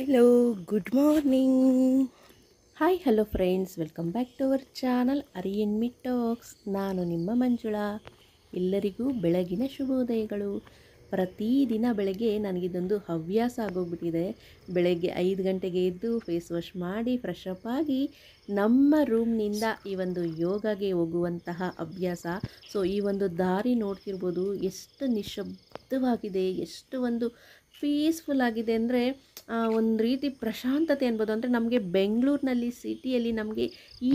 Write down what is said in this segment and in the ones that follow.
Hello, good morning. Hi, hello friends. Welcome back to our channel Arian Me Talks. ನಾನು ನಿಮ್ಮ ಮಂಜುಳಾ. ಎಲ್ಲರಿಗೂ ಬೆಳಗಿನ ಶುಭೋದಯಗಳು. ಪ್ರತಿದಿನ ಬೆಳಗ್ಗೆ ನನಗಿದೊಂದು ಹವ್ಯಾಸ ಆಗೋಗ್ಬಿಟ್ಟಿದೆ. ಬೆಳಗ್ಗೆ 5 ಗಂಟೆಗೆ ಎದ್ದು ಫೇಸ್ ವಾಶ್ ಮಾಡಿ ಫ್ರೆಶ್ ಅಪ್ ಆಗಿ ನಮ್ಮ ರೂಮ್ನಿಂದ ಈ ಒಂದು ಯೋಗಗೆ ಹೋಗುವಂತಹ ಅಭ್ಯಾಸ. ಸೊ ಈ ಒಂದು ದಾರಿ ನೋಡ್ತಿರ್ಬೋದು, ಎಷ್ಟು ನಿಶಬ್ದವಾಗಿದೆ, ಎಷ್ಟು ಒಂದು ಪೀಸ್ಫುಲ್ ಆಗಿದೆ ಅಂದರೆ ಒಂದು ರೀತಿ ಪ್ರಶಾಂತತೆ ಅನ್ಬೋದು. ಅಂದರೆ ನಮಗೆ ಬೆಂಗಳೂರಿನಲ್ಲಿ ಸಿಟಿಯಲ್ಲಿ ನಮಗೆ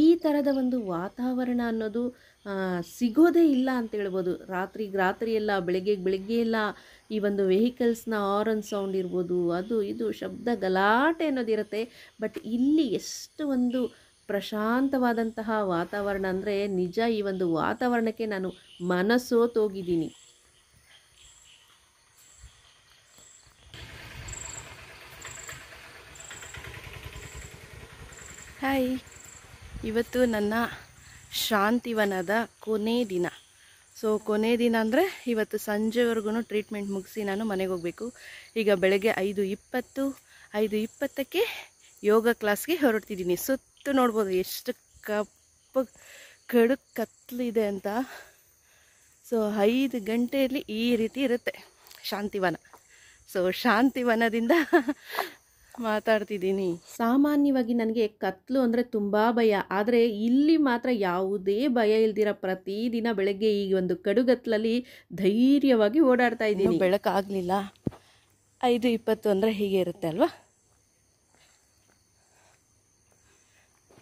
ಈ ಥರದ ಒಂದು ವಾತಾವರಣ ಅನ್ನೋದು ಸಿಗೋದೇ ಇಲ್ಲ ಅಂತ ಹೇಳ್ಬೋದು. ರಾತ್ರಿ ಎಲ್ಲ ಬೆಳಗ್ಗೆ ಎಲ್ಲ ಈ ಒಂದು ವೆಹಿಕಲ್ಸ್ನ ಹಾರನ್ ಸೌಂಡ್ ಇರ್ಬೋದು, ಅದು ಇದು ಶಬ್ದ ಗಲಾಟೆ ಅನ್ನೋದಿರುತ್ತೆ. ಬಟ್ ಇಲ್ಲಿ ಎಷ್ಟು ಒಂದು ಪ್ರಶಾಂತವಾದಂತಹ ವಾತಾವರಣ ಅಂದರೆ ನಿಜ, ಈ ಒಂದು ವಾತಾವರಣಕ್ಕೆ ನಾನು ಮನಸೋತೋಗಿದ್ದೀನಿ. ಹಾಯ್, ಇವತ್ತು ನನ್ನ ಶಾಂತಿವನದ ಕೊನೆ ದಿನ. ಸೊ ಕೊನೆ ದಿನ ಅಂದರೆ ಇವತ್ತು ಸಂಜೆವರೆಗೂ ಟ್ರೀಟ್ಮೆಂಟ್ ಮುಗಿಸಿ ನಾನು ಮನೆಗೆ ಹೋಗಬೇಕು. ಈಗ ಬೆಳಗ್ಗೆ 5:20ಕ್ಕೆ ಯೋಗ ಕ್ಲಾಸ್ಗೆ ಹೊರಡ್ತಿದ್ದೀನಿ. ಸುತ್ತು ನೋಡ್ಬೋದು ಎಷ್ಟು ಕಡು ಕತ್ತಲಿದೆ ಅಂತ. ಸೊ 5 ಗಂಟೆಯಲ್ಲಿ ಈ ರೀತಿ ಇರುತ್ತೆ ಶಾಂತಿವನ. ಸೊ ಶಾಂತಿವನದಿಂದ ಮಾತಾಡ್ತಿದ್ದೀನಿ. ಸಾಮಾನ್ಯವಾಗಿ ನನಗೆ ಕತ್ಲು ಅಂದರೆ ತುಂಬ ಭಯ, ಆದರೆ ಇಲ್ಲಿ ಮಾತ್ರ ಯಾವುದೇ ಭಯ ಇಲ್ದಿರ ಪ್ರತಿದಿನ ಬೆಳಗ್ಗೆ ಈ ಒಂದು ಕಡುಗತ್ತಲಲ್ಲಿ ಧೈರ್ಯವಾಗಿ ಓಡಾಡ್ತಾ ಇದ್ದೀನಿ. ಬೆಳಕಾಗಲಿಲ್ಲ, 5:20 ಅಂದರೆ ಹೀಗೆ ಇರುತ್ತೆ ಅಲ್ವಾ.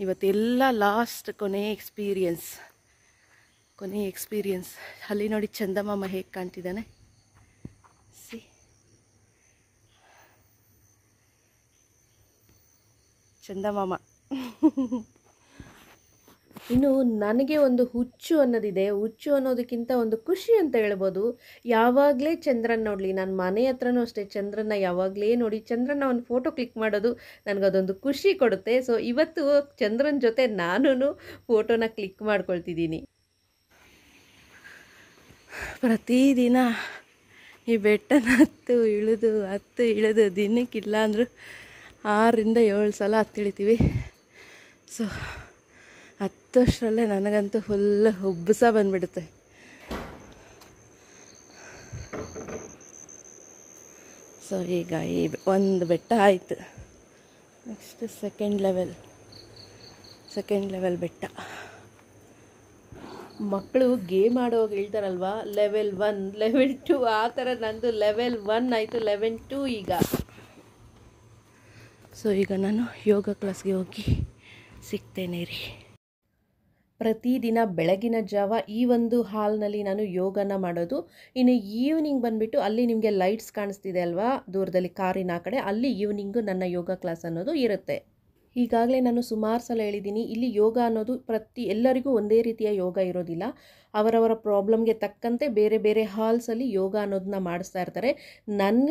ಇವತ್ತೆಲ್ಲ ಲಾಸ್ಟ್ ಕೊನೆ ಎಕ್ಸ್ಪೀರಿಯನ್ಸ್. ಅಲ್ಲಿ ನೋಡಿ ಚಂದಮಾಮ ಹೇಗೆ ಕಾಣ್ತಿದ್ದಾನೆ. ಚಂದಮಾಮ. ಇನ್ನು ನನಗೆ ಒಂದು ಹುಚ್ಚು ಅನ್ನೋದಿದೆ. ಹುಚ್ಚು ಅನ್ನೋದಕ್ಕಿಂತ ಒಂದು ಖುಷಿ ಅಂತ ಹೇಳ್ಬೋದು. ಯಾವಾಗಲೇ ಚಂದ್ರನ ನೋಡಲಿ, ನನ್ನ ಮನೆ ಹತ್ರನೂ ಅಷ್ಟೇ, ಚಂದ್ರನ ಯಾವಾಗಲೇ ನೋಡಿ ಚಂದ್ರನ ಒಂದು ಫೋಟೋ ಕ್ಲಿಕ್ ಮಾಡೋದು ನನಗದೊಂದು ಖುಷಿ ಕೊಡುತ್ತೆ. ಸೊ ಇವತ್ತು ಚಂದ್ರನ ಜೊತೆ ನಾನು ಫೋಟೋನ ಕ್ಲಿಕ್ ಮಾಡ್ಕೊಳ್ತಿದ್ದೀನಿ. ಪ್ರತಿದಿನ ಈ ಬೆಟ್ಟನ ಹತ್ತು ಇಳಿದು ದಿನಕ್ಕಿಲ್ಲ ಅಂದರೂ 6-7 ಸಲ ಹತ್ತಿಳಿತೀವಿ. ಸೊ ಹತ್ತಷ್ಟರಲ್ಲೇ ನನಗಂತೂ ಫುಲ್ ಹುಬ್ಬಸ ಬಂದ್ಬಿಡುತ್ತೆ. ಸೊ ಈಗ ಈ ಒಂದು ಬೆಟ್ಟ ಆಯಿತು. ನೆಕ್ಸ್ಟ್ ಸೆಕೆಂಡ್ ಲೆವೆಲ್ ಬೆಟ್ಟ. ಮಕ್ಕಳು ಗೇಮ್ ಆಡೋವಾಗ ಹೇಳ್ತಾರಲ್ವ, ಲೆವೆಲ್ 1 ಲೆವೆಲ್ 2, ಆ ಥರ ನಂದು ಲೆವೆಲ್ 1 ಆಯಿತು, ಲೆವೆಲ್ 2 ಈಗ. ಸೊ ಈಗ ನಾನು ಯೋಗ ಕ್ಲಾಸ್ಗೆ ಹೋಗಿ ಸಿಗ್ತೇನೆ ರೀ. ಪ್ರತಿದಿನ ಬೆಳಗಿನ ಜಾವ ಈ ಒಂದು ಹಾಲ್ನಲ್ಲಿ ನಾನು ಯೋಗನ ಮಾಡೋದು. ಇನ್ನು ಈವ್ನಿಂಗ್ ಬಂದುಬಿಟ್ಟು ಅಲ್ಲಿ ನಿಮಗೆ ಲೈಟ್ಸ್ ಕಾಣಿಸ್ತಿದೆ ಅಲ್ವಾ ದೂರದಲ್ಲಿ ಕಾರಿನ ಆ ಕಡೆ, ಅಲ್ಲಿ ಈವ್ನಿಂಗು ನನ್ನ ಯೋಗ ಕ್ಲಾಸ್ ಅನ್ನೋದು ಇರುತ್ತೆ. ಈಗಾಗಲೇ ನಾನು ಸುಮಾರು ಸಲ ಹೇಳಿದ್ದೀನಿ, ಇಲ್ಲಿ ಯೋಗ ಅನ್ನೋದು ಎಲ್ಲರಿಗೂ ಒಂದೇ ರೀತಿಯ ಯೋಗ ಇರೋದಿಲ್ಲ. ಅವರವರ ಪ್ರಾಬ್ಲಮ್ಗೆ ತಕ್ಕಂತೆ ಬೇರೆ ಬೇರೆ ಹಾಲ್ಸಲ್ಲಿ ಯೋಗ ಅನ್ನೋದನ್ನ ಮಾಡಿಸ್ತಾ ಇರ್ತಾರೆ. ನನ್ನ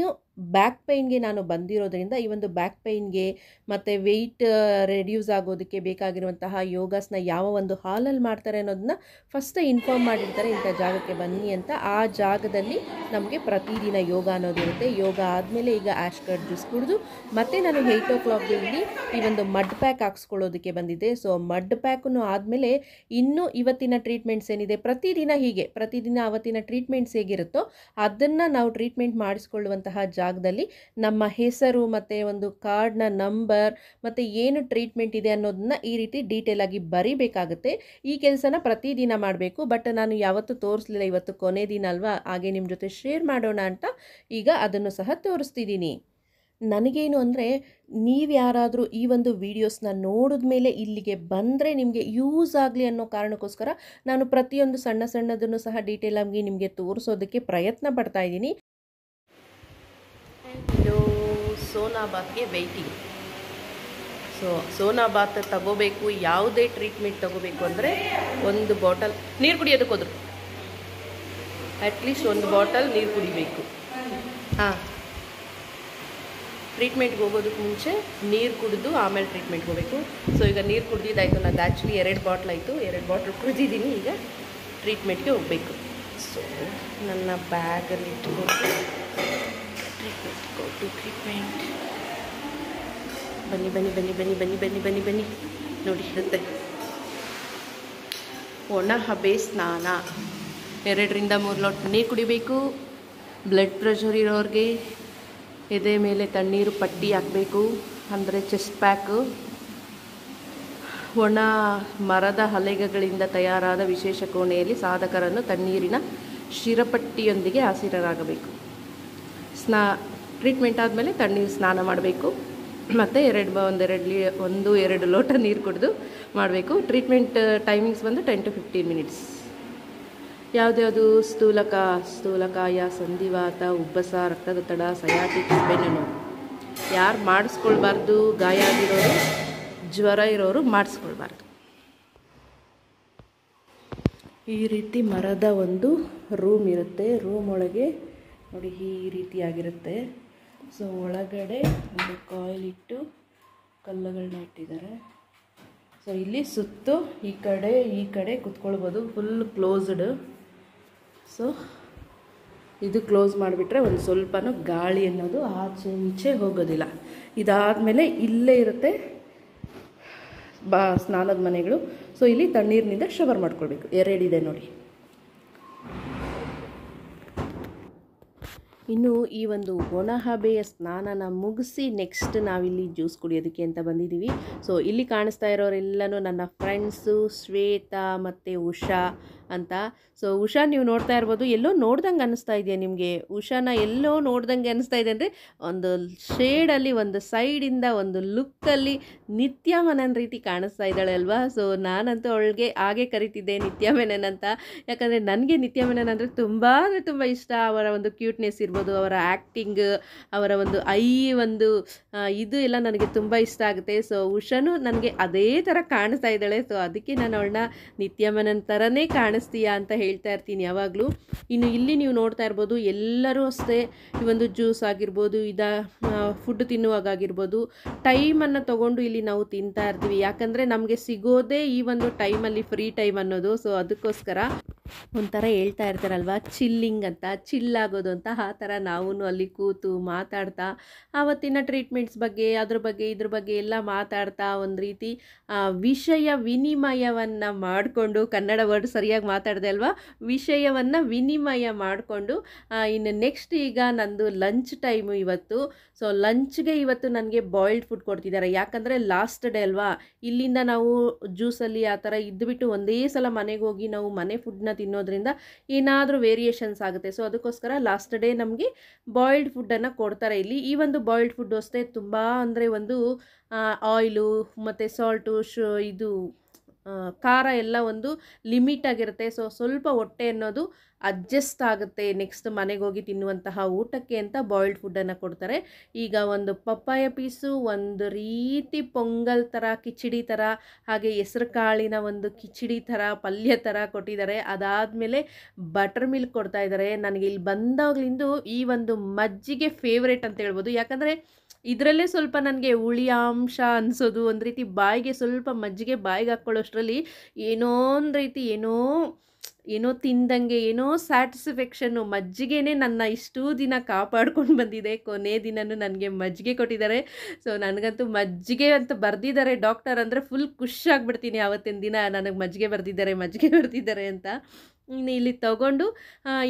ಬ್ಯಾಕ್ ಪೈನ್ಗೆ ನಾನು ಬಂದಿರೋದ್ರಿಂದ ಈ ಒಂದು ಬ್ಯಾಕ್ ಪೈನ್ಗೆ ಮತ್ತು ವೆಯ್ಟ್ ರೆಡ್ಯೂಸ್ ಆಗೋದಕ್ಕೆ ಬೇಕಾಗಿರುವಂತಹ ಯೋಗಾಸನ ಯಾವ ಒಂದು ಹಾಲಲ್ಲಿ ಮಾಡ್ತಾರೆ ಅನ್ನೋದನ್ನ ಫಸ್ಟ್ ಇನ್ಫಾರ್ಮ್ ಮಾಡಿರ್ತಾರೆ, ಇಂಥ ಜಾಗಕ್ಕೆ ಬನ್ನಿ ಅಂತ. ಆ ಜಾಗದಲ್ಲಿ ನಮಗೆ ಪ್ರತಿದಿನ ಯೋಗ ಅನ್ನೋದಿರುತ್ತೆ. ಯೋಗ ಆದಮೇಲೆ ಈಗ ಆಶ್ಕಟ್ ಜ್ಯೂಸ್ ಕುಡಿದು ಮತ್ತೆ ನಾನು 8 o'clock ಇಲ್ಲಿ ಈ ಒಂದು ಮಡ್ ಪ್ಯಾಕ್ ಹಾಕ್ಸ್ಕೊಳ್ಳೋದಕ್ಕೆ ಬಂದಿದ್ದೆ. ಸೊ ಮಡ್ ಪ್ಯಾಕನ್ನು ಆದಮೇಲೆ ಇನ್ನು ಇವತ್ತಿನ ಟ್ರೀಟ್ಮೆಂಟ್ಸ್ ಏನಿದೆ, ಪ್ರತಿದಿನ ಅವತ್ತಿನ ಟ್ರೀಟ್ಮೆಂಟ್ಸ್ ಹೇಗಿರುತ್ತೋ ಅದನ್ನು ನಾವು ಟ್ರೀಟ್ಮೆಂಟ್ ಮಾಡಿಸ್ಕೊಳ್ಳುವಂತಹ ಜಾಗದಲ್ಲಿ ನಮ್ಮ ಹೆಸರು ಮತ್ತು ಒಂದು ಕಾರ್ಡ್ನ ನಂಬರ್ ಮತ್ತು ಏನು ಟ್ರೀಟ್ಮೆಂಟ್ ಇದೆ ಅನ್ನೋದನ್ನ ಈ ರೀತಿ ಡೀಟೇಲ್ ಆಗಿ ಬರೀಬೇಕಾಗುತ್ತೆ. ಈ ಕೆಲಸನ ಪ್ರತಿದಿನ ಮಾಡಬೇಕು. ಬಟ್ ನಾನು ಯಾವತ್ತೂ ತೋರಿಸಲಿಲ್ಲ, ಇವತ್ತು ಕೊನೆ ದಿನ ಅಲ್ವಾ, ಹಾಗೆ ನಿಮ್ಮ ಜೊತೆ ಶೇರ್ ಮಾಡೋಣ ಅಂತ ಈಗ ಅದನ್ನು ಸಹ ತೋರಿಸ್ತಿದ್ದೀನಿ. ನನಗೇನು ಅಂದರೆ, ನೀವು ಯಾರಾದರೂ ಈ ಒಂದು ವೀಡಿಯೋಸ್ನ ನೋಡಿದ ಮೇಲೆ ಇಲ್ಲಿಗೆ ಬಂದರೆ ನಿಮಗೆ ಯೂಸ್ ಆಗಲಿ ಅನ್ನೋ ಕಾರಣಕ್ಕೋಸ್ಕರ ನಾನು ಪ್ರತಿಯೊಂದು ಸಣ್ಣದನ್ನು ಸಹ ಡೀಟೇಲ್ ಆಗಿ ನಿಮಗೆ ತೋರಿಸೋದಕ್ಕೆ ಪ್ರಯತ್ನ ಪಡ್ತಾ ಇದ್ದೀನಿ. ಸೋನಾಬಾತ್ಗೆ ವೆಯ್ಟಿಂಗ್. ಸೊ ಸೋನಾಬಾತ್ ತಗೋಬೇಕು, ಯಾವುದೇ ಟ್ರೀಟ್ಮೆಂಟ್ ತಗೋಬೇಕು ಅಂದರೆ ಒಂದು ಬಾಟಲ್ ನೀರು ಕುಡಿಯೋದಕ್ಕೆ ಹೋದ್ರು ಅಟ್ಲೀಸ್ಟ್ ಒಂದು ಬಾಟಲ್ ನೀರು ಕುಡಿಬೇಕು. ಹಾಂ, ಟ್ರೀಟ್ಮೆಂಟ್ಗೆ ಹೋಗೋದಕ್ಕೆ ಮುಂಚೆ ನೀರು ಕುಡಿದು ಆಮೇಲೆ ಟ್ರೀಟ್ಮೆಂಟ್ಗೆ ಹೋಗಬೇಕು. ಸೊ ಈಗ ನೀರು ಕುಡಿದಿದ್ದಾಯಿತು, ನಾನು ಆ್ಯಕ್ಚುಲಿ 2 ಬಾಟ್ಲ್ ಆಯಿತು, 2 ಬಾಟ್ಲ್ ಕುಡಿದಿದ್ದೀನಿ. ಈಗ ಟ್ರೀಟ್ಮೆಂಟ್ಗೆ ಹೋಗಬೇಕು. ಸೊ ನನ್ನ ಬ್ಯಾಗಲ್ಲಿ ಇಟ್ಕೊಂಡು ಟ್ರೀಟ್ಮೆಂಟ್ ಬನ್ನಿ ಬನ್ನಿ ಬನ್ನಿ ಬನ್ನಿ ಬನ್ನಿ ಬನ್ನಿ ಬನ್ನಿ ಬನ್ನಿ ನೋಡಿ ಇರುತ್ತೆ. ಒಣ ಹಬೆ ಸ್ನಾನ 2ರಿಂದ 3 ಲೋಟ ನೀರು ಕುಡಿಬೇಕು. ಬ್ಲಡ್ ಪ್ರೆಷರ್ ಇರೋರಿಗೆ ಎದೆ ಮೇಲೆ ತಣ್ಣೀರು ಪಟ್ಟಿ ಹಾಕಬೇಕು, ಅಂದರೆ ಚೆಸ್ಟ್ ಪ್ಯಾಕು. ಒಣ ಮರದ ಹಲಗೆಗಳಿಂದ ತಯಾರಾದ ವಿಶೇಷ ಕೋಣೆಯಲ್ಲಿ ಸಾಧಕರನ್ನು ತಣ್ಣೀರಿನ ಶಿರಪಟ್ಟಿಯೊಂದಿಗೆ ಆಸೀನರಾಗಬೇಕು. ಟ್ರೀಟ್ಮೆಂಟ್ ಆದಮೇಲೆ ತಣ್ಣೀರು ಸ್ನಾನ ಮಾಡಬೇಕು. ಮತ್ತು 1-2 ಲೋಟ ನೀರು ಕುಡಿದು ಮಾಡಬೇಕು. ಟ್ರೀಟ್ಮೆಂಟ್ ಟೈಮಿಂಗ್ಸ್ ಬಂದು 10 to 15 ಮಿನಿಟ್ಸ್. ಯಾವುದ್ಯಾವುದು ಸ್ಥೂಲಕಾಯ, ಸಂಧಿವಾತ, ಉಬ್ಬಸ, ರಕ್ತದೊತ್ತಡ, ಸಯಾಟಿಕ್ಸ್, ಬೆನ್ನು ನೋವು. ಯಾರು ಮಾಡಿಸ್ಕೊಳ್ಬಾರ್ದು, ಗಾಯ ಆಗಿರೋರು, ಜ್ವರ ಇರೋರು ಮಾಡಿಸ್ಕೊಳ್ಬಾರ್ದು. ಈ ರೀತಿ ಮರದ ಒಂದು ರೂಮ್ ಇರುತ್ತೆ. ರೂಮ್ ಒಳಗೆ ನೋಡಿ ಈ ರೀತಿಯಾಗಿರುತ್ತೆ. ಸೊ ಒಳಗಡೆ ಒಂದು ಕಾಯಿಲ್ ಇಟ್ಟು ಕಲ್ಲುಗಳನ್ನ ಇಟ್ಟಿದ್ದಾರೆ. ಸೊ ಇಲ್ಲಿ ಸುತ್ತು ಈ ಕಡೆ ಕುತ್ಕೊಳ್ಬೋದು. Full closed. ಸೊ ಇದು ಕ್ಲೋಸ್ ಮಾಡಿಬಿಟ್ರೆ ಒಂದು ಸ್ವಲ್ಪನೂ ಗಾಳಿ ಅನ್ನೋದು ಆಚೆ ಈಚೆ ಹೋಗೋದಿಲ್ಲ. ಇದಾದಮೇಲೆ ಇಲ್ಲೇ ಇರುತ್ತೆ ಸ್ನಾನದ ಮನೆಗಳು. ಸೊ ಇಲ್ಲಿ ತಣ್ಣೀರಿನಿಂದ ಶವರ್ ಮಾಡ್ಕೊಳ್ಬೇಕು. 2 ಇದೆ ನೋಡಿ. ಇನ್ನು ಈ ಒಂದು ಒಣಹಬೆಯ ಸ್ನಾನನ ಮುಗಿಸಿ ನೆಕ್ಸ್ಟ್ ನಾವಿಲ್ಲಿ ಜ್ಯೂಸ್ ಕುಡಿಯೋದಕ್ಕೆ ಅಂತ ಬಂದಿದ್ದೀವಿ. ಸೊ ಇಲ್ಲಿ ಕಾಣಿಸ್ತಾ ಇರೋರೆಲ್ಲನೂ ನನ್ನ ಫ್ರೆಂಡ್ಸು ಶ್ವೇತಾ ಮತ್ತು ಉಷಾ ಅಂತ. ಸೊ ಉಷಾ ನೀವು ನೋಡ್ತಾ ಇರ್ಬೋದು, ಎಲ್ಲೋ ನೋಡ್ದಂಗೆ ಅನ್ನಿಸ್ತಾ ಇದೆಯಾ ನಿಮಗೆ? ಉಷಾನ ಎಲ್ಲೋ ನೋಡ್ದಂಗೆ ಅನ್ನಿಸ್ತಾ ಇದೆ ಅಂದರೆ ಒಂದು ಶೇಡಲ್ಲಿ, ಒಂದು ಸೈಡಿಂದ, ಒಂದು ಲುಕ್ಕಲ್ಲಿ ನಿತ್ಯ ಮೆನನ್ ರೀತಿ ಕಾಣಿಸ್ತಾ ಇದ್ದಾಳೆ ಅಲ್ವಾ? ಸೊ ನಾನಂತೂ ಅವಳಿಗೆ ಹಾಗೆ ಕರಿತಿದ್ದೆ ನಿತ್ಯ ಮೆನನ್ ಅಂತ. ಯಾಕಂದರೆ ನನಗೆ ನಿತ್ಯ ಮೆನನ್ ಅಂದರೆ ತುಂಬ ಇಷ್ಟ. ಅವರ ಒಂದು ಕ್ಯೂಟ್ನೆಸ್ ಇರ್ಬೋದು, ಅವರ ಆ್ಯಕ್ಟಿಂಗ್, ಅವರ ಒಂದು ಇದು ಎಲ್ಲ ನನಗೆ ತುಂಬ ಇಷ್ಟ ಆಗುತ್ತೆ. ಸೊ ಉಷಾನು ನನಗೆ ಅದೇ ಥರ ಕಾಣಿಸ್ತಾ ಇದ್ದಾಳೆ. ಸೊ ಅದಕ್ಕೆ ನಾನು ಅವಳನ್ನ ನಿತ್ಯ ಮೆನನ್ ಥರನೇ ಕಾಣಿಸ್ತೀಯಾ ಅಂತ ಹೇಳ್ತಾ ಇರ್ತೀನಿ ಯಾವಾಗಲೂ. ಇನ್ನು ಇಲ್ಲಿ ನೀವು ನೋಡ್ತಾ ಇರ್ಬೋದು, ಎಲ್ಲರೂ ಅಷ್ಟೇ ಈ ಒಂದು ಜ್ಯೂಸ್ ಆಗಿರ್ಬೋದು, ಫುಡ್ ತಿನ್ನುವಾಗಾಗಿರ್ಬೋದು ಟೈಮನ್ನು ತೊಗೊಂಡು ಇಲ್ಲಿ ನಾವು ತಿಂತಾ ಇರ್ತೀವಿ. ಯಾಕಂದರೆ ನಮಗೆ ಸಿಗೋದೇ ಈ ಒಂದು ಟೈಮಲ್ಲಿ, ಫ್ರೀ ಟೈಮ್ ಅನ್ನೋದು. ಸೊ ಅದಕ್ಕೋಸ್ಕರ ಒಂಥರ ಹೇಳ್ತಾ ಇರ್ತಾರಲ್ವ, ಚಿಲ್ಲಿಂಗ್ ಅಂತ, ಚಿಲ್ಲಾಗೋದು ಅಂತ. ಆ ಥರ ನಾವು ಅಲ್ಲಿ ಕೂತು ಮಾತಾಡ್ತಾ ಆವತ್ತಿನ ಟ್ರೀಟ್ಮೆಂಟ್ಸ್ ಬಗ್ಗೆ, ಇದ್ರ ಬಗ್ಗೆ ಎಲ್ಲ ಮಾತಾಡ್ತಾ ಒಂದು ರೀತಿ ವಿಷಯ ವಿನಿಮಯವನ್ನು ಮಾಡಿಕೊಂಡು, ಕನ್ನಡ ವರ್ಡ್ ಸರಿಯಾಗಿ ಮಾತಾಡಿದೆ ಅಲ್ವಾ, ವಿಷಯವನ್ನು ವಿನಿಮಯ ಮಾಡಿಕೊಂಡು ಇನ್ನು ನೆಕ್ಸ್ಟ್ ಈಗ ನಂದು ಲಂಚ್ ಟೈಮು ಇವತ್ತು. ಸೊ ಲಂಚ್ಗೆ ಇವತ್ತು ನನಗೆ ಬಾಯ್ಲ್ಡ್ ಫುಡ್ ಕೊಡ್ತಿದ್ದಾರೆ. ಯಾಕಂದರೆ ಲಾಸ್ಟ್ ಡೇ ಅಲ್ವಾ, ಇಲ್ಲಿಂದ ನಾವು ಜ್ಯೂಸಲ್ಲಿ ಆ ಥರ ಇದ್ದುಬಿಟ್ಟು ಒಂದೇ ಸಲ ಮನೆಗೆ ಹೋಗಿ ನಾವು ಮನೆ ಫುಡ್ನ ತಿನ್ನೋದ್ರಿಂದ ಏನಾದರೂ ವೇರಿಯೇಷನ್ಸ್ ಆಗುತ್ತೆ. ಸೊ ಅದಕ್ಕೋಸ್ಕರ ಲಾಸ್ಟ್ ಡೇ ನಮಗೆ ಬಾಯ್ಲ್ಡ್ ಫುಡ್ಡನ್ನು ಕೊಡ್ತಾರೆ ಇಲ್ಲಿ. ಈ ಒಂದು ಬಾಯ್ಲ್ಡ್ ಫುಡ್ ಅಷ್ಟೇ ತುಂಬ ಅಂದರೆ ಒಂದು ಆಯಿಲು ಮತ್ತು ಸಾಲ್ಟು, ಖಾರ ಎಲ್ಲ ಒಂದು ಲಿಮಿಟ್ ಆಗಿರುತ್ತೆ. ಸೊ ಸ್ವಲ್ಪ ಹೊಟ್ಟೆ ಅನ್ನೋದು ಅಡ್ಜಸ್ಟ್ ಆಗುತ್ತೆ ನೆಕ್ಸ್ಟ್ ಮನೆಗೆ ಹೋಗಿ ತಿನ್ನುವಂತಹ ಊಟಕ್ಕೆ ಅಂತ ಬಾಯ್ಲ್ಡ್ ಫುಡ್ಡನ್ನು ಕೊಡ್ತಾರೆ. ಈಗ ಒಂದು ಪಪ್ಪಾಯ ಪೀಸು, ಒಂದು ರೀತಿ ಪೊಂಗಲ್ ಥರ, ಕಿಚಡಿ ಥರ, ಹಾಗೆ ಹೆಸರು ಕಾಳಿನ ಒಂದು ಕಿಚಡಿ ಥರ, ಪಲ್ಯ ಥರ ಕೊಟ್ಟಿದ್ದಾರೆ. ಅದಾದಮೇಲೆ ಬಟರ್ ಮಿಲ್ಕ್ ಕೊಡ್ತಾ ಇದ್ದಾರೆ. ನನಗೆ ಇಲ್ಲಿ ಬಂದಾಗಲಿಂದು ಈ ಒಂದು ಮಜ್ಜಿಗೆ ಫೇವ್ರೇಟ್ ಅಂತ ಹೇಳ್ಬೋದು. ಯಾಕಂದರೆ ಇದರಲ್ಲೇ ಸ್ವಲ್ಪ ನನಗೆ ಹುಳಿಯಾಂಶ ಅನಿಸೋದು, ಒಂದು ರೀತಿ ಬಾಯಿಗೆ ಸ್ವಲ್ಪ ಮಜ್ಜಿಗೆ ಬಾಯಿಗೆ ಹಾಕ್ಕೊಳ್ಳೋಷ್ಟರಲ್ಲಿ ಏನೋ ಒಂದು ರೀತಿ ಏನೋ ತಿಂದಂಗೆ, ಏನೋ ಸ್ಯಾಟಿಸ್ಫ್ಯಾಕ್ಷನ್ನು. ಮಜ್ಜಿಗೆನೇ ನನ್ನ ಇಷ್ಟೂ ದಿನ ಕಾಪಾಡ್ಕೊಂಡು ಬಂದಿದೆ. ಕೊನೆ ದಿನವೂ ನನಗೆ ಮಜ್ಜಿಗೆ ಕೊಟ್ಟಿದ್ದಾರೆ. ಸೊ ನನಗಂತೂ ಮಜ್ಜಿಗೆ ಅಂತ ಬರೆದಿದ್ದಾರೆ ಡಾಕ್ಟರ್ ಅಂದರೆ ಫುಲ್ ಖುಷಿಯಾಗ್ಬಿಡ್ತೀನಿ ಆವತ್ತಿನ ದಿನ. ನನಗೆ ಮಜ್ಜಿಗೆ ಬರೆದಿದ್ದಾರೆ ಅಂತ. ಇನ್ನು ಇಲ್ಲಿ ತಗೊಂಡು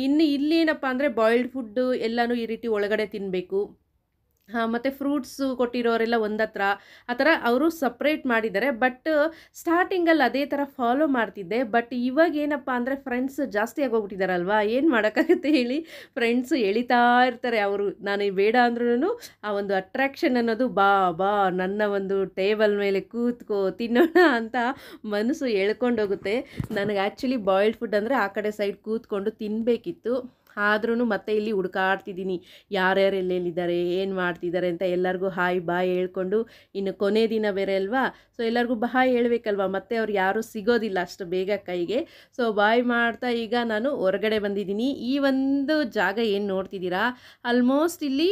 ಇನ್ನು ಇಲ್ಲೇನಪ್ಪ ಅಂದರೆ ಬಾಯ್ಲ್ಡ್ ಫುಡ್ಡು ಎಲ್ಲನೂ ಈ ರೀತಿ ಒಳಗಡೆ ತಿನ್ನಬೇಕು. ಮತ್ತು ಫ್ರೂಟ್ಸು ಕೊಟ್ಟಿರೋರೆಲ್ಲ ಒಂದತ್ರ ಆ ಥರ ಅವರು ಸಪ್ರೇಟ್ ಮಾಡಿದ್ದಾರೆ. ಬಟ್ ಸ್ಟಾರ್ಟಿಂಗಲ್ಲಿ ಅದೇ ಥರ ಫಾಲೋ ಮಾಡ್ತಿದ್ದೆ. ಬಟ್ ಇವಾಗ ಏನಪ್ಪ ಅಂದರೆ ಫ್ರೆಂಡ್ಸ್ ಜಾಸ್ತಿ ಆಗೋಗ್ಬಿಟ್ಟಿದ್ದಾರಲ್ವಾ, ಏನು ಮಾಡೋಕ್ಕಾಗುತ್ತೆ ಹೇಳಿ. ಫ್ರೆಂಡ್ಸು ಎಳಿತಾ ಇರ್ತಾರೆ. ಅವರು ನಾನು ಬೇಡ ಅಂದ್ರೂ ಆ ಒಂದು ಅಟ್ರಾಕ್ಷನ್ ಅನ್ನೋದು ಬಾ ನನ್ನ ಒಂದು ಟೇಬಲ್ ಮೇಲೆ ಕೂತ್ಕೋ ತಿನ್ನೋಣ ಅಂತ ಮನಸ್ಸು ಎಳ್ಕೊಂಡೋಗುತ್ತೆ. ನನಗೆ ಆ್ಯಕ್ಚುಲಿ ಬಾಯ್ಲ್ಡ್ ಫುಡ್ ಅಂದರೆ ಆ ಕಡೆ ಸೈಡ್ ಕೂತ್ಕೊಂಡು ತಿನ್ನಬೇಕಿತ್ತು. ಆದ್ರೂ ಮತ್ತೆ ಇಲ್ಲಿ ಹುಡುಕಾಡ್ತಿದ್ದೀನಿ ಯಾರ್ಯಾರು ಎಲ್ಲೆಲ್ಲಿದ್ದಾರೆ, ಏನು ಮಾಡ್ತಿದ್ದಾರೆ ಅಂತ. ಎಲ್ಲರಿಗೂ ಹಾಯ್ ಬಾಯ್ ಹೇಳ್ಕೊಂಡು, ಇನ್ನು ಕೊನೆ ದಿನ ಬೇರೆ ಅಲ್ವಾ, ಸೊ ಎಲ್ಲರಿಗೂ ಬಾಯ್ ಹೇಳ್ಬೇಕಲ್ವ, ಮತ್ತೆ ಅವ್ರು ಯಾರೂ ಸಿಗೋದಿಲ್ಲ ಅಷ್ಟು ಬೇಗ ಕೈಗೆ. ಸೊ ಬಾಯ್ ಮಾಡ್ತಾ ಈಗ ನಾನು ಹೊರಗಡೆ ಬಂದಿದ್ದೀನಿ. ಈ ಒಂದು ಜಾಗ ಏನು ನೋಡ್ತಿದ್ದೀರಾ, ಆಲ್ಮೋಸ್ಟ್ ಇಲ್ಲಿ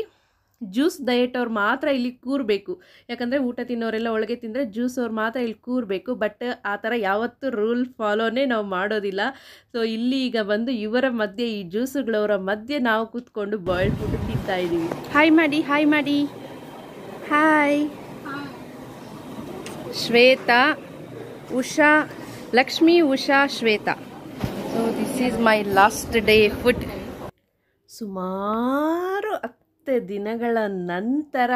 ಜ್ಯೂಸ್ ಡಯಟ್ ಅವ್ರು ಮಾತ್ರ ಇಲ್ಲಿ ಕೂರಬೇಕು. ಯಾಕಂದರೆ ಊಟ ತಿನ್ನೋರೆಲ್ಲ ಒಳಗೆ ತಿಂದರೆ ಜ್ಯೂಸ್ ಅವ್ರು ಮಾತ್ರ ಇಲ್ಲಿ ಕೂರಬೇಕು. ಬಟ್ ಆ ಥರ ಯಾವತ್ತೂ ರೂಲ್ ಫಾಲೋನೇ ನಾವು ಮಾಡೋದಿಲ್ಲ. ಸೊ ಇಲ್ಲಿ ಈಗ ಬಂದು ಇವರ ಮಧ್ಯೆ, ಈ ಜ್ಯೂಸುಗಳವರ ಮಧ್ಯೆ ನಾವು ಕೂತ್ಕೊಂಡು ಬಾಯ್ಲ್ಡ್ ಫುಡ್ ತಿಂತಾ ಇದ್ದೀವಿ. ಹಾಯ್ ಮಾಡಿ hi. Shweta, Usha, Lakshmi, Usha, Shweta. So this is my last day food. ಸುಮಾರು 10 ದಿನಗಳ ನಂತರ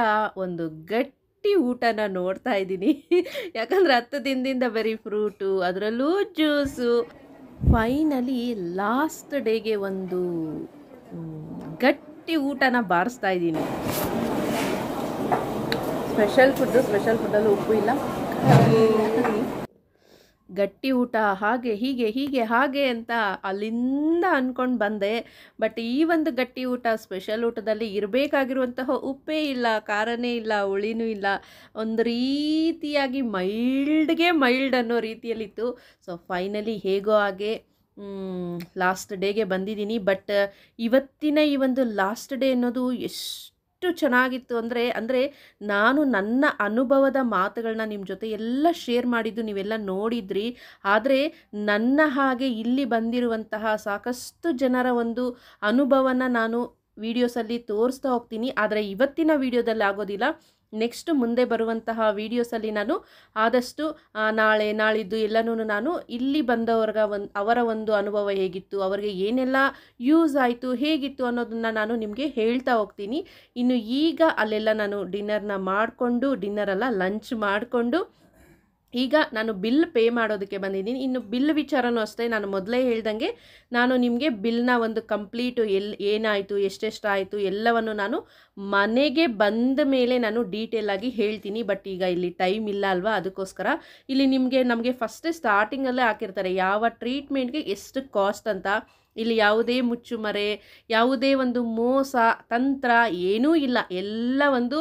ಒಂದು ಗಟ್ಟಿ ಊಟನ ನೋಡ್ತಾ ಇದ್ದೀನಿ. ಯಾಕಂದರೆ 10 ದಿನದಿಂದ ಬರೀ ಫ್ರೂಟು, ಅದರಲ್ಲೂ ಜ್ಯೂಸು. ಫೈನಲಿ ಲಾಸ್ಟ್ ಡೇಗೆ ಒಂದು ಗಟ್ಟಿ ಊಟನ ಬಾರಿಸ್ತಾ ಇದ್ದೀನಿ. ಸ್ಪೆಷಲ್ ಫುಡ್ಡಲ್ಲೂ ಉಪ್ಪು ಇಲ್ಲ, ಗಟ್ಟಿ ಊಟ ಹಾಗೆ ಹೀಗೆ ಅಂತ ಅಲ್ಲಿಂದ ಅಂದ್ಕೊಂಡು ಬಂದೆ. ಬಟ್ ಈ ಒಂದು ಗಟ್ಟಿ ಊಟ ಸ್ಪೆಷಲ್ ಊಟದಲ್ಲಿ ಇರಬೇಕಾಗಿರುವಂತಹ ಉಪ್ಪೇ ಇಲ್ಲ, ಖಾರನೇ ಇಲ್ಲ, ಹುಳಿನೂ ಇಲ್ಲ, ಒಂದು ರೀತಿಯಾಗಿ ಮೈಲ್ಡ್ ಅನ್ನೋ ರೀತಿಯಲ್ಲಿತ್ತು. ಸೊ ಫೈನಲಿ ಹೇಗೋ ಹಾಗೆ ಲಾಸ್ಟ್ ಡೇಗೆ ಬಂದಿದ್ದೀನಿ. ಬಟ್ ಇವತ್ತಿನ ಈ ಒಂದು ಲಾಸ್ಟ್ ಡೇ ಅನ್ನೋದು ಎಷ್ಟು ಚೆನ್ನಾಗಿತ್ತು ಅಂದರೆ ನಾನು ನನ್ನ ಅನುಭವದ ಮಾತುಗಳನ್ನ ನಿಮ್ಮ ಜೊತೆ ಎಲ್ಲ ಶೇರ್ ಮಾಡಿದ್ದು ನೀವೆಲ್ಲ ನೋಡಿದ್ರಿ. ಆದರೆ ನನ್ನ ಹಾಗೆ ಇಲ್ಲಿ ಬಂದಿರುವಂತಹ ಸಾಕಷ್ಟು ಜನರ ಒಂದು ಅನುಭವನ ನಾನು ವೀಡಿಯೋಸಲ್ಲಿ ತೋರಿಸ್ತಾ ಹೋಗ್ತೀನಿ. ಆದರೆ ಇವತ್ತಿನ ವೀಡಿಯೋದಲ್ಲಿ ಆಗೋದಿಲ್ಲ. ನೆಕ್ಸ್ಟ್ ಮುಂದೆ ಬರುವಂತಹ ವೀಡಿಯೋಸಲ್ಲಿ ನಾನು ಆದಷ್ಟು ನಾಳೆ ನಾಳಿದ್ದು ಎಲ್ಲನೂ ನಾನು ಇಲ್ಲಿ ಅವರ ಒಂದು ಅನುಭವ ಹೇಗಿತ್ತು, ಅವರಿಗೆ ಏನೆಲ್ಲ ಯೂಸ್ ಆಯಿತು, ಹೇಗಿತ್ತು ಅನ್ನೋದನ್ನು ನಾನು ನಿಮಗೆ ಹೇಳ್ತಾ ಹೋಗ್ತೀನಿ. ಇನ್ನು ಈಗ ಅಲ್ಲೆಲ್ಲ ನಾನು ಲಂಚ್ ಮಾಡಿಕೊಂಡು ಈಗ ನಾನು ಬಿಲ್ ಪೇ ಮಾಡೋದಕ್ಕೆ ಬಂದಿದ್ದೀನಿ. ಇನ್ನು ಬಿಲ್ ವಿಚಾರನೂ ಅಷ್ಟೇ, ನಾನು ಮೊದಲೇ ಹೇಳ್ದಂಗೆ ನಾನು ನಿಮಗೆ ಬಿಲ್ನ ಒಂದು ಕಂಪ್ಲೀಟು ಏನಾಯಿತು, ಎಷ್ಟೆಷ್ಟಾಯಿತು ಎಲ್ಲವನ್ನು ನಾನು ಮನೆಗೆ ಬಂದ ಮೇಲೆ ನಾನು ಡೀಟೇಲಾಗಿ ಹೇಳ್ತೀನಿ. ಬಟ್ ಈಗ ಇಲ್ಲಿ ಟೈಮ್ ಇಲ್ಲ ಅಲ್ವಾ, ಅದಕ್ಕೋಸ್ಕರ ಇಲ್ಲಿ ನಮಗೆ ಫಸ್ಟ್ ಸ್ಟಾರ್ಟಿಂಗಲ್ಲೇ ಹಾಕಿರ್ತಾರೆ ಯಾವ ಟ್ರೀಟ್ಮೆಂಟ್ಗೆ ಎಷ್ಟು ಕಾಸ್ಟ್ ಅಂತ. ಇಲ್ಲಿ ಯಾವುದೇ ಮುಚ್ಚುಮರೆ, ಯಾವುದೇ ಒಂದು ಮೋಸ ತಂತ್ರ ಏನೂ ಇಲ್ಲ, ಎಲ್ಲ ಒಂದು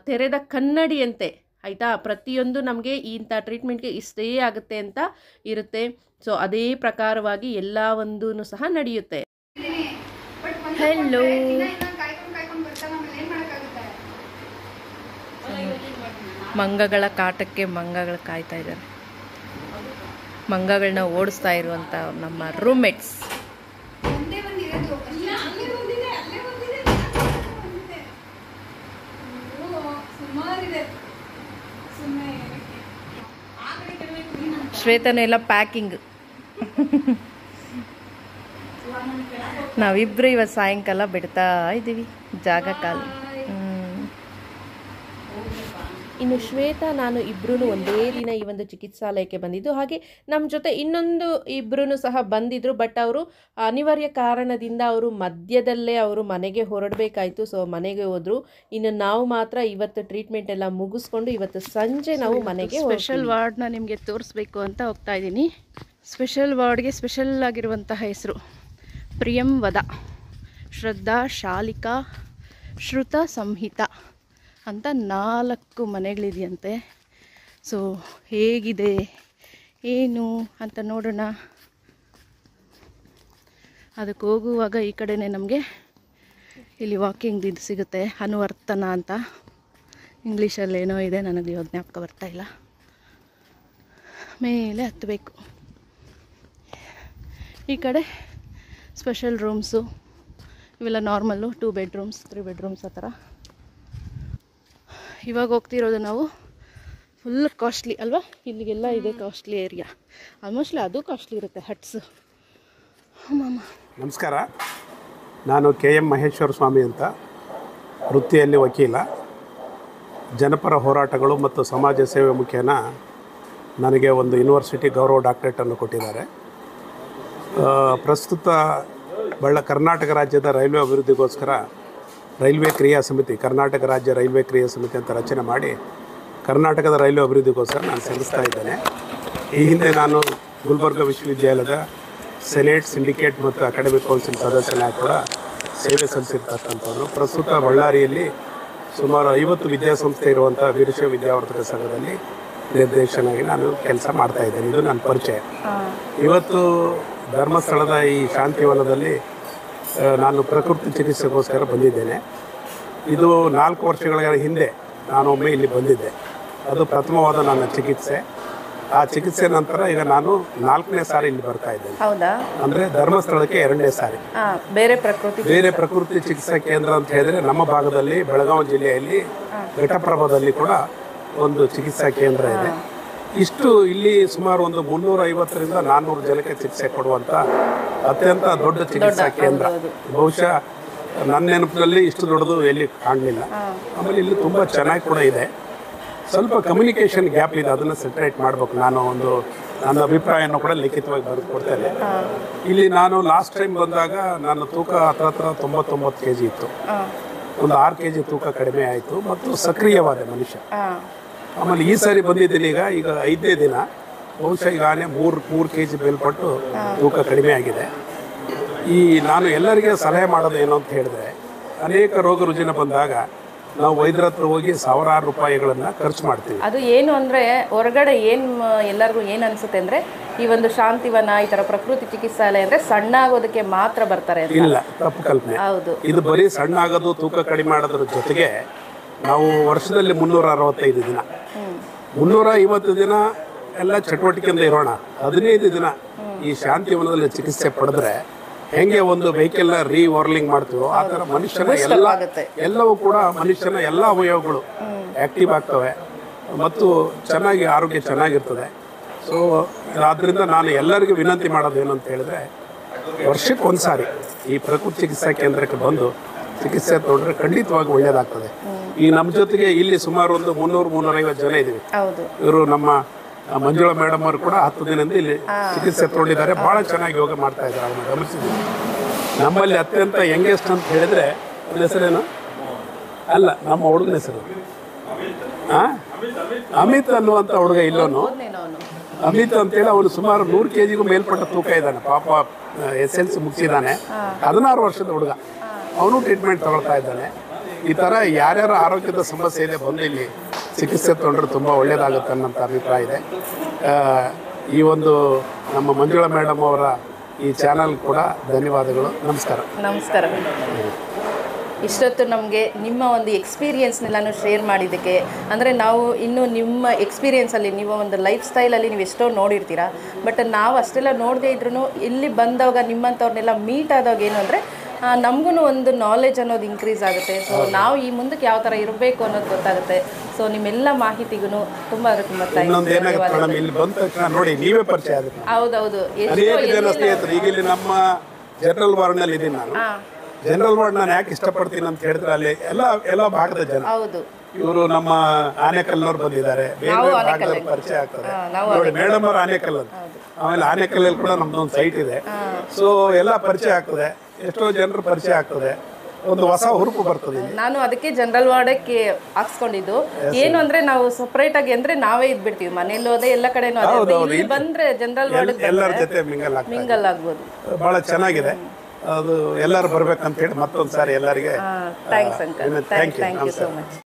ತೆರೆದ ಕನ್ನಡಿಯಂತೆ ಆಯಿತಾ. ಪ್ರತಿಯೊಂದು ನಮಗೆ ಇಂಥ ಟ್ರೀಟ್ಮೆಂಟ್ಗೆ ಇಷ್ಟೇ ಆಗುತ್ತೆ ಅಂತ ಇರುತ್ತೆ. ಸೊ ಅದೇ ಪ್ರಕಾರವಾಗಿ ಎಲ್ಲ ಒಂದೂ ಸಹ ನಡೆಯುತ್ತೆ. ಹೆಲೋ, ಮಂಗಗಳ ಕಾಟಕ್ಕೆ ಮಂಗಗಳು ಕಾಯ್ತಾ ಇದ್ದಾರೆ. ಮಂಗಗಳನ್ನ ಓಡಿಸ್ತಾ ಇರುವಂಥ ನಮ್ಮ ರೂಮ್ಮೇಟ್ಸ್. ಶ್ವೇತನ ಎಲ್ಲ ಪ್ಯಾಕಿಂಗ್. ನಾವಿಬ್ರು ಇವತ್ತು ಸಾಯಂಕಾಲ ಬಿಡ್ತಾ ಇದ್ದೀವಿ, ಜಾಗ ಖಾಲಿ. ಇನ್ನು ಶ್ವೇತಾ ನಾನು ಇಬ್ಬರೂ ಒಂದೇ ದಿನ ಈ ಒಂದು ಚಿಕಿತ್ಸಾಲಯಕ್ಕೆ ಬಂದಿದ್ದು. ಹಾಗೆ ನಮ್ಮ ಜೊತೆ ಇನ್ನೊಂದು ಇಬ್ಬರೂ ಸಹ ಬಂದಿದ್ದರು. ಬಟ್ ಅವರು ಅನಿವಾರ್ಯ ಕಾರಣದಿಂದ ಅವರು ಮಧ್ಯದಲ್ಲೇ ಅವರು ಮನೆಗೆ ಹೊರಡಬೇಕಾಯಿತು. ಸೊ ಮನೆಗೆ ಹೋದರು. ಇನ್ನು ನಾವು ಮಾತ್ರ ಇವತ್ತು ಟ್ರೀಟ್ಮೆಂಟ್ ಎಲ್ಲ ಮುಗಿಸ್ಕೊಂಡು ಇವತ್ತು ಸಂಜೆ ನಾವು ಮನೆಗೆ ಸ್ಪೆಷಲ್ ವಾರ್ಡ್ನ ನಿಮಗೆ ತೋರಿಸ್ಬೇಕು ಅಂತ ಹೋಗ್ತಾ ಇದ್ದೀನಿ. ಸ್ಪೆಷಲ್ ವಾರ್ಡ್ಗೆ ಸ್ಪೆಷಲ್ ಆಗಿರುವಂತಹ ಹೆಸರು ಪ್ರಿಯಂ ವದ, ಶ್ರದ್ಧಾ, ಶಾಲಿಕಾ, ಶ್ರುತ, ಸಂಹಿತ ಅಂತ 4 ಮನೆಗಳಿದೆಯಂತೆ. ಸೊ ಹೇಗಿದೆ ಏನು ಅಂತ ನೋಡೋಣ. ಅದಕ್ಕೆ ಹೋಗುವಾಗ ಈ ಕಡೆನೇ ನಮಗೆ ಇಲ್ಲಿ ವಾಕಿಂಗ್ ಇದು ಸಿಗುತ್ತೆ, ಅನುವರ್ತನ ಅಂತ ಇಂಗ್ಲೀಷಲ್ಲಿ ಏನೋ ಇದೆ, ನನಗೆ ಇವಾಗ ಜ್ಞಾಪಕ ಬರ್ತಾ ಇಲ್ಲ. ಮೇಲೆ ಹತ್ತಬೇಕು. ಈ ಕಡೆ ಸ್ಪೆಷಲ್ ರೂಮ್ಸು ಇವೆಲ್ಲ ನಾರ್ಮಲ್ಲು, 2 ಬೆಡ್ರೂಮ್ಸ್ 3 ಬೆಡ್ರೂಮ್ಸ್ ಆ ಥರ. ಇವಾಗ ಹೋಗ್ತಿರೋದು ನಾವು ಫುಲ್ ಕಾಸ್ಟ್ಲಿ ಅಲ್ವಾ, ಇಲ್ಲಿಗೆಲ್ಲ ಇದೆ ಕಾಸ್ಟ್ಲಿ ಏರಿಯಾ. ಆಲ್ಮೋಸ್ಟ್ಲಿ ಅದು ಕಾಸ್ಟ್ಲಿ ಇರುತ್ತೆ, ಹಟ್ಸು. ನಮಸ್ಕಾರ, ನಾನು KM ಮಹೇಶ್ವರ ಸ್ವಾಮಿ ಅಂತ, ವೃತ್ತಿಯಲ್ಲಿ ವಕೀಲ. ಜನಪರ ಹೋರಾಟಗಳು ಮತ್ತು ಸಮಾಜ ಸೇವೆ ಮುಖೇನ ನನಗೆ ಒಂದು ಯೂನಿವರ್ಸಿಟಿ ಗೌರವ ಡಾಕ್ಟರೇಟನ್ನು ಕೊಟ್ಟಿದ್ದಾರೆ. ಪ್ರಸ್ತುತ ಕರ್ನಾಟಕ ರಾಜ್ಯದ ರೈಲ್ವೆ ಅಭಿವೃದ್ಧಿಗೋಸ್ಕರ ರೈಲ್ವೆ ಕ್ರಿಯಾ ಸಮಿತಿ, ಕರ್ನಾಟಕ ರಾಜ್ಯ ರೈಲ್ವೆ ಕ್ರಿಯಾ ಸಮಿತಿ ಅಂತ ರಚನೆ ಮಾಡಿ ಕರ್ನಾಟಕದ ರೈಲ್ವೆ ಅಭಿವೃದ್ಧಿಗೋಸ್ಕರ ನಾನು ಸಲ್ಲಿಸ್ತಾ ಇದ್ದೇನೆ. ಈ ಹಿಂದೆ ನಾನು ಗುಲ್ಬರ್ಗ ವಿಶ್ವವಿದ್ಯಾಲಯದ ಸೆನೆಟ್, ಸಿಂಡಿಕೇಟ್ ಮತ್ತು ಅಕಾಡೆಮಿಕ್ ಕೌನ್ಸಿಲ್ ಸದಸ್ಯನಾಗಿ ಕೂಡ ಸೇವೆ ಸಲ್ಲಿಸಿರ್ತಕ್ಕಂಥದ್ದು. ಪ್ರಸ್ತುತ ಬಳ್ಳಾರಿಯಲ್ಲಿ ಸುಮಾರು 50 ವಿದ್ಯಾಸಂಸ್ಥೆ ಇರುವಂಥ ವೀರಶೈವ ವಿದ್ಯಾವರ್ಧಕ ಸಂಘದಲ್ಲಿ ನಿರ್ದೇಶನಾಗಿ ನಾನು ಕೆಲಸ ಮಾಡ್ತಾಯಿದ್ದೇನೆ. ಇದು ನನ್ನ ಪರಿಚಯ. ಇವತ್ತು ಧರ್ಮಸ್ಥಳದ ಈ ಶಾಂತಿವನದಲ್ಲಿ ನಾನು ಪ್ರಕೃತಿ ಚಿಕಿತ್ಸೆಗೋಸ್ಕರ ಬಂದಿದ್ದೇನೆ. ಇದು 4 ವರ್ಷಗಳ ಹಿಂದೆ ನಾನೊಮ್ಮೆ ಇಲ್ಲಿ ಬಂದಿದ್ದೆ. ಅದು ಪ್ರಥಮವಾದ ನನ್ನ ಚಿಕಿತ್ಸೆ. ಆ ಚಿಕಿತ್ಸೆ ನಂತರ ಈಗ ನಾನು 4ನೇ ಸಾರಿ ಇಲ್ಲಿ ಬರ್ತಾ ಇದ್ದೇನೆ. ಹೌದಾ? ಅಂದರೆ ಧರ್ಮಸ್ಥಳಕ್ಕೆ 2ನೇ ಸಾರಿ. ಬೇರೆ ಪ್ರಕೃತಿ ಚಿಕಿತ್ಸಾ ಕೇಂದ್ರ ಅಂತ ಹೇಳಿದ್ರೆ ನಮ್ಮ ಭಾಗದಲ್ಲಿ ಬೆಳಗಾವಿ ಜಿಲ್ಲೆಯಲ್ಲಿ ಘಟಪ್ರಭಾದಲ್ಲಿ ಕೂಡ ಒಂದು ಚಿಕಿತ್ಸಾ ಕೇಂದ್ರ ಇದೆ. ಇಷ್ಟು ಇಲ್ಲಿ ಸುಮಾರು ಒಂದು 350ರಿಂದ 400 ಜನಕ್ಕೆ ಚಿಕಿತ್ಸೆ ಕೊಡುವಂಥ ಅತ್ಯಂತ ದೊಡ್ಡ ಚಿಕಿತ್ಸಾ ಕೇಂದ್ರ. ಬಹುಶಃ ನನ್ನ ನೆನಪಿನಲ್ಲಿ ಇಷ್ಟು ದೊಡ್ಡದು ಎಲ್ಲಿ ಕಾಣಲಿಲ್ಲ. ಆಮೇಲೆ ಇಲ್ಲಿ ತುಂಬ ಚೆನ್ನಾಗಿ ಕೂಡ ಇದೆ. ಸ್ವಲ್ಪ ಕಮ್ಯುನಿಕೇಷನ್ ಗ್ಯಾಪ್ ಇದೆ, ಅದನ್ನು ಸೆಟ್ರೇಟ್ ಮಾಡಬೇಕು. ನಾನು ನನ್ನ ಅಭಿಪ್ರಾಯವನ್ನು ಕೂಡ ಲಿಖಿತವಾಗಿ ಬರೆದು ಕೊಡ್ತೇನೆ. ಇಲ್ಲಿ ನಾನು ಲಾಸ್ಟ್ ಟೈಮ್ ಬಂದಾಗ ನನ್ನ ತೂಕ ಹತ್ರ 99 kg ಇತ್ತು. ಒಂದು 6 kg ತೂಕ ಕಡಿಮೆ ಆಯಿತು ಮತ್ತು ಸಕ್ರಿಯವಾದ ಮನುಷ್ಯ. ಆಮೇಲೆ ಈ ಸಾರಿ ಬಂದಿದ್ದೀನಿ ಈಗ 5ನೇ ದಿನ. ಬಹುಶಃ ಈಗಾಗಲೇ 3 kg ಮೇಲ್ಪಟ್ಟು ತೂಕ ಕಡಿಮೆ ಆಗಿದೆ. ನಾನು ಎಲ್ಲರಿಗೆ ಸಲಹೆ ಮಾಡೋದು ಏನು ಅಂತ ಹೇಳಿದ್ರೆ, ಅನೇಕ ರೋಗ ರುಜಿನ ಬಂದಾಗ ನಾವು ವೈದ್ಯರ ಹತ್ರ ಹೋಗಿ ಸಾವಿರಾರು ರೂಪಾಯಿಗಳನ್ನು ಖರ್ಚು ಮಾಡ್ತೀವಿ. ಅದು ಏನು ಅಂದರೆ ಹೊರಗಡೆ ಎಲ್ಲರಿಗೂ ಏನು ಅನಿಸುತ್ತೆ ಅಂದರೆ ಈ ಒಂದು ಶಾಂತಿವನ ಈ ಥರ ಪ್ರಕೃತಿ ಚಿಕಿತ್ಸಾಲಯ ಅಂದರೆ ಸಣ್ಣ ಆಗೋದಕ್ಕೆ ಮಾತ್ರ ಬರ್ತಾರೆ. ಇಲ್ಲ, ತಪ್ಪು ಕಲ್ಪನೆ. ಹೌದು, ಇದು ಬರೀ ಸಣ್ಣ ಆಗೋದು, ತೂಕ ಕಡಿಮೆ ಮಾಡೋದ್ರ ಜೊತೆಗೆ ನಾವು ವರ್ಷದಲ್ಲಿ 365 ದಿನ 350 ದಿನ ಎಲ್ಲ ಚಟುವಟಿಕೆಯಿಂದ ಇರೋಣ. 15 ದಿನ ಈ ಶಾಂತಿವನದಲ್ಲಿ ಚಿಕಿತ್ಸೆ ಪಡೆದ್ರೆ ಹೆಂಗೆ ಒಂದು ವೆಹಿಕಲ್ನ ರೀವರ್ಲಿಂಗ್ ಮಾಡ್ತೀವೋ ಆ ಥರ ಮನುಷ್ಯನ ಎಲ್ಲವೂ ಕೂಡ ಮನುಷ್ಯನ ಎಲ್ಲ ಅವಯವಗಳು ಆ್ಯಕ್ಟಿವ್ ಆಗ್ತವೆ ಮತ್ತು ಚೆನ್ನಾಗಿ ಆರೋಗ್ಯ ಚೆನ್ನಾಗಿರ್ತದೆ. ಸೊ ಆದ್ದರಿಂದ ನಾನು ಎಲ್ಲರಿಗೂ ವಿನಂತಿ ಮಾಡೋದು ಏನು ಅಂತ ಹೇಳಿದ್ರೆ, ವರ್ಷಕ್ಕೆ ಒಂದು ಸಾರಿ ಈ ಪ್ರಕೃತಿ ಚಿಕಿತ್ಸಾ ಕೇಂದ್ರಕ್ಕೆ ಬಂದು ಚಿಕಿತ್ಸೆ ತಗೊಂಡ್ರೆ ಖಂಡಿತವಾಗಿ ಒಳ್ಳೆಯದಾಗ್ತದೆ. ಈ ನಮ್ಮ ಜೊತೆಗೆ ಇಲ್ಲಿ ಸುಮಾರು ಒಂದು 300-350 ಜನ ಇದ್ದೀವಿ. ಇವರು ನಮ್ಮ ಮಂಜುಳಾ ಮೇಡಮ್ ಅವರು ಕೂಡ 10 ದಿನದಿಂದ ಇಲ್ಲಿ ಚಿಕಿತ್ಸೆ ತಗೊಂಡಿದ್ದಾರೆ. ಭಾಳ ಚೆನ್ನಾಗಿ ಯೋಗ ಮಾಡ್ತಾ ಇದ್ದಾರೆ. ಅವ್ರನ್ನ ಗಮನಿಸಿದ್ದೀವಿ. ನಮ್ಮಲ್ಲಿ ಅತ್ಯಂತ ಯಂಗೆಸ್ಟ್ ಅಂತ ಹೇಳಿದ್ರೆ ನನ್ನ ಹೆಸರೇನು ಅಲ್ಲ, ನಮ್ಮ ಹುಡುಗನ ಹೆಸರು ಅಮಿತ್ ಅನ್ನುವಂಥ ಹುಡುಗ. ಇಲ್ಲೋನು ಅಮಿತ್ ಅಂತೇಳಿ ಅವನು ಸುಮಾರು 100 kg ಮೇಲ್ಪಟ್ಟ ತೂಕ ಇದ್ದಾನೆ. ಪಾಪ SLC ಮುಗಿಸಿದ್ದಾನೆ. 16 ವರ್ಷದ ಹುಡುಗ. ಅವನು ಟ್ರೀಟ್ಮೆಂಟ್ ತಗೊಳ್ತಾ ಇದ್ದಾನೆ. ಈ ಥರ ಯಾರ್ಯಾರ ಆರೋಗ್ಯದ ಸಮಸ್ಯೆ ಇದೆ ಬಂದು ಇಲ್ಲಿ ಚಿಕಿತ್ಸೆ ತೊಗೊಂಡ್ರೆ ತುಂಬ ಒಳ್ಳೆಯದಾಗುತ್ತೆ ಅನ್ನೋಂಥ ಅಭಿಪ್ರಾಯ ಇದೆ. ಈ ಒಂದು ನಮ್ಮ ಮಂಜುಳಾ ಮೇಡಮ್ ಅವರ ಈ ಚಾನಲ್ ಕೂಡ ಧನ್ಯವಾದಗಳು. ನಮಸ್ಕಾರ. ನಮಸ್ಕಾರ. ಇಷ್ಟೊತ್ತು ನಮಗೆ ನಿಮ್ಮ ಒಂದು ಎಕ್ಸ್ಪೀರಿಯೆನ್ಸ್ನೆಲ್ಲನೂ ಶೇರ್ ಮಾಡಿದ್ದಕ್ಕೆ. ಅಂದರೆ ನಾವು ಇನ್ನೂ ನಿಮ್ಮ ಎಕ್ಸ್ಪೀರಿಯೆನ್ಸಲ್ಲಿ ನಿಮ್ಮ ಒಂದು ಲೈಫ್ ಸ್ಟೈಲಲ್ಲಿ ನೀವು ಎಷ್ಟೋ ನೋಡಿರ್ತೀರ. ಬಟ್ ನಾವು ಅಷ್ಟೆಲ್ಲ ನೋಡದೇ ಇದ್ರೂ ಇಲ್ಲಿ ಬಂದವಾಗ ನಿಮ್ಮಂಥವ್ರನ್ನೆಲ್ಲ ಮೀಟ್ ಆದಾಗ ಏನು ಅಂದರೆ ನಮಗೂ ಒಂದು ನಾಲೆಜ್ ಅನ್ನೋದು ಇನ್ಕ್ರೀಸ್ ಆಗುತ್ತೆ. ಸೊ ನಾವು ಈ ಮುಂದಕ್ಕೆ ಯಾವ ಥರ ಇರಬೇಕು ಅನ್ನೋದು ಗೊತ್ತಾಗುತ್ತೆ. ಸೊ ನಿಮ್ಮೆಲ್ಲ ಮಾಹಿತಿಗೂ ತುಂಬ ಹೌದೌದು. ಈಗ ಇಲ್ಲಿ ನಮ್ಮ ಜನರಲ್ ವಾರ್ಡ್ನಲ್ಲಿ ಇದ್ದೀನಿ ನಾನು. ಜನರಲ್ ವಾರ್ಡ್ ನಾನು ಯಾಕೆ ಇಷ್ಟಪಡ್ತೀನಿ ಅಂತ ಹೇಳಿದ್ರೆ ಅಲ್ಲಿ ಎಲ್ಲ ಭಾಗದ ಜನ. ಹೌದು, ಇವರು ನಮ್ಮ ಆನೆಕಲ್ನವ್ರು ಬಂದಿದ್ದಾರೆ. ಬೇರೆ ಭಾಗದವ್ರು ಪರಿಚಯ ಆಗ್ತಾರೆ ನೋಡಿ. ಮೇಡಮ್ ಅವ್ರು ಆನೆಕಲ್ ಅಂತ. ಆಮೇಲೆ ಆನೆಕಲ್ಲಲ್ಲಿ ಕೂಡ ನಮ್ದೊಂದು ಸೈಟ್ ಇದೆ. ಸೊ ಎಲ್ಲ ಪರಿಚಯ ಆಗ್ತದೆ, ಎಷ್ಟೋ ಜನರು ಪರಿಚಯ ಆಗ್ತದೆ, ಒಂದು ಹೊಸ ಹುರುಪು ಬರ್ತದೆ. ನಾನು ಅದಕ್ಕೆ ಜನರಲ್ ವಾರ್ಡಕ್ಕೆ ಹಾಕ್ಸ್ಕೊಂಡಿದ್ದು. ಏನು ಅಂದ್ರೆ ನಾವು ಸಪರೇಟ್ ಆಗಿ ಅಂದ್ರೆ ನಾವೇ ಇದ್ಬಿಡ್ತೀವಿ, ಮನೇಲಿ ಹೋದೆ ಎಲ್ಲ ಕಡೆನೂ ಬಂದ್ರೆ ಜನರಲ್ ವಾರ್ಡ್ ಎಲ್ಲರ ಜೊತೆ ಮಿಂಗಲ್ ಆಗ್ಬೋದು. ಬಹಳ ಚೆನ್ನಾಗಿದೆ ಅದು. ಎಲ್ಲರೂ ಬರ್ಬೇಕಂತ ಹೇಳಿ ಮತ್ತೊಂದು ಸಾರಿ ಎಲ್ಲರಿಗೆ thanks uncle. Thank you so much.